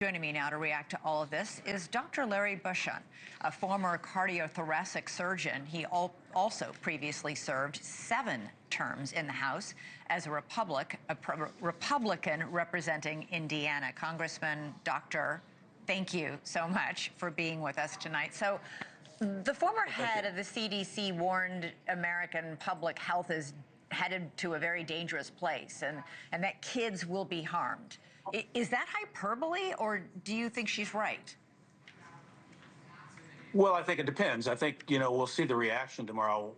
Joining me now to react to all of this is Dr. Larry Bucshon, a former cardiothoracic surgeon. He also previously served 7 terms in the House as a Republican representing Indiana. Congressman, Doctor, thank you so much for being with us tonight. So, the former head of the CDC warned American public health is headed to a very dangerous place and that kids will be harmed. Is that hyperbole, or do you think she's right? Well, I think it depends. I think, we'll see the reaction tomorrow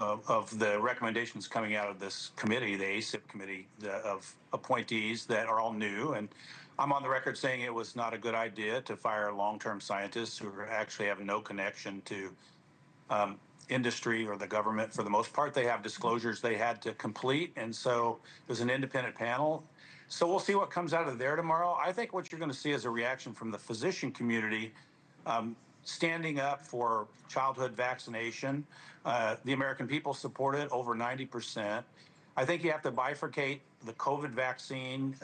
of the recommendations coming out of this committee, the ACIP committee of appointees that are all new. And I'm on the record saying it was not a good idea to fire long-term scientists who actually have no connection to industry or the government. For the most part, they have disclosures they had to complete. And so there's an independent panel. So we'll see what comes out of there tomorrow. I think what you're going to see is a reaction from the physician community standing up for childhood vaccination. The American people support it, over 90%. I think you have to bifurcate the COVID vaccine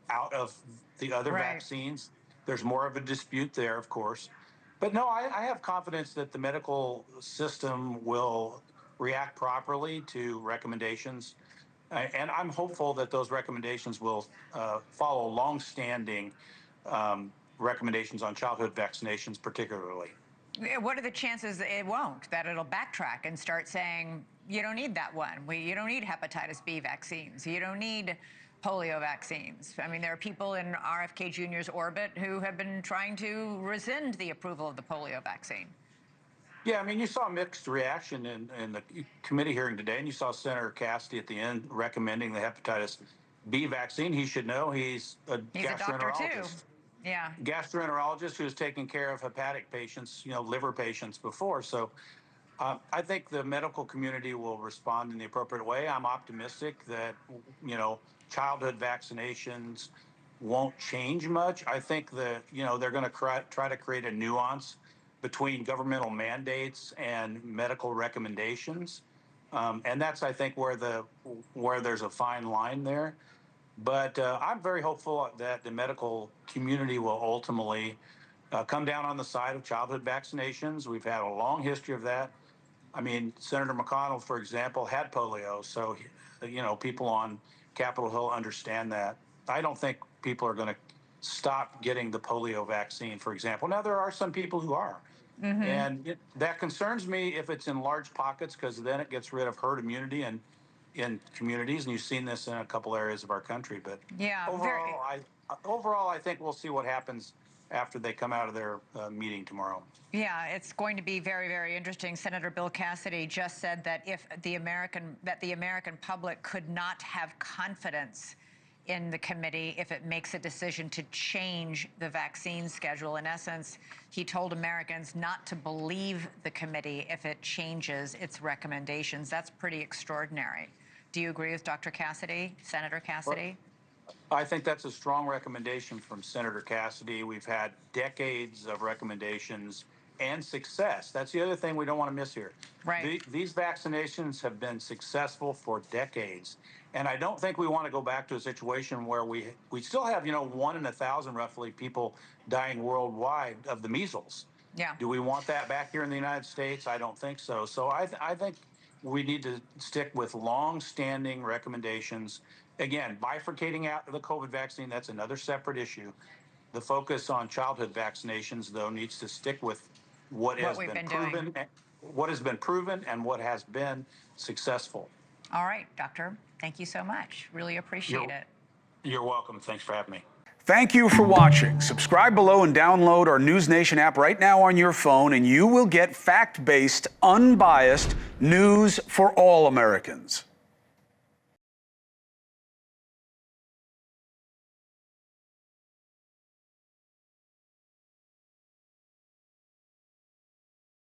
out of the other vaccines. There's more of a dispute there, of course. But no, I have confidence that the medical system will react properly to recommendations. And I'm hopeful that those recommendations will follow long-standing recommendations on childhood vaccinations, particularly. What are the chances it won't, that it'll backtrack and start saying, you don't need that one. You don't need hepatitis B vaccines. You don't need polio vaccines. I mean, there are people in RFK Jr.'s orbit who have been trying to rescind the approval of the polio vaccine. Yeah, I mean, you saw a mixed reaction in the committee hearing today, and you saw Senator Cassidy at the end recommending the hepatitis B vaccine. He should know he's a gastroenterologist. Yeah. Gastroenterologist who's taken care of hepatic patients, liver patients before. So I think the medical community will respond in the appropriate way. I'm optimistic that, childhood vaccinations won't change much. I think that, they're going to try to create a nuance between governmental mandates and medical recommendations. And that's, I think, where there's a fine line there. But I'm very hopeful that the medical community will ultimately come down on the side of childhood vaccinations. We've had a long history of that. I mean, Senator McConnell, for example, had polio. So, people on Capitol Hill understand that. I don't think people are going to stop getting the polio vaccine, for example. Now, there are some people who are. Mm-hmm. And that concerns me if it's in large pockets, because then it gets rid of herd immunity and in communities, and you've seen this in a couple areas of our country. But yeah, overall, I think we'll see what happens after they come out of their meeting tomorrow. Yeah, it's going to be very, very interesting. Senator Bill Cassidy just said that if the American public could not have confidence in the committee if it makes a decision to change the vaccine schedule. In essence, he told Americans not to believe the committee if it changes its recommendations. That's pretty extraordinary. Do you agree with Dr. Cassidy, Senator Cassidy? Well, I think that's a strong recommendation from Senator Cassidy. We've had decades of recommendations and success. That's the other thing we don't want to miss here. Right. These vaccinations have been successful for decades. And I don't think we want to go back to a situation where we still have, 1 in 1,000 roughly people dying worldwide of the measles. Yeah. Do we want that back here in the United States? I don't think so. So I think we need to stick with long-standing recommendations. Again, bifurcating out the COVID vaccine, that's another separate issue. The focus on childhood vaccinations, though, needs to stick with what has been proven and what has been successful. All right, Doctor. Thank you so much. Really appreciate it. You're welcome. Thanks for having me. Thank you for watching. Subscribe below and download our NewsNation app right now on your phone, and you will get fact-based, unbiased news for all Americans.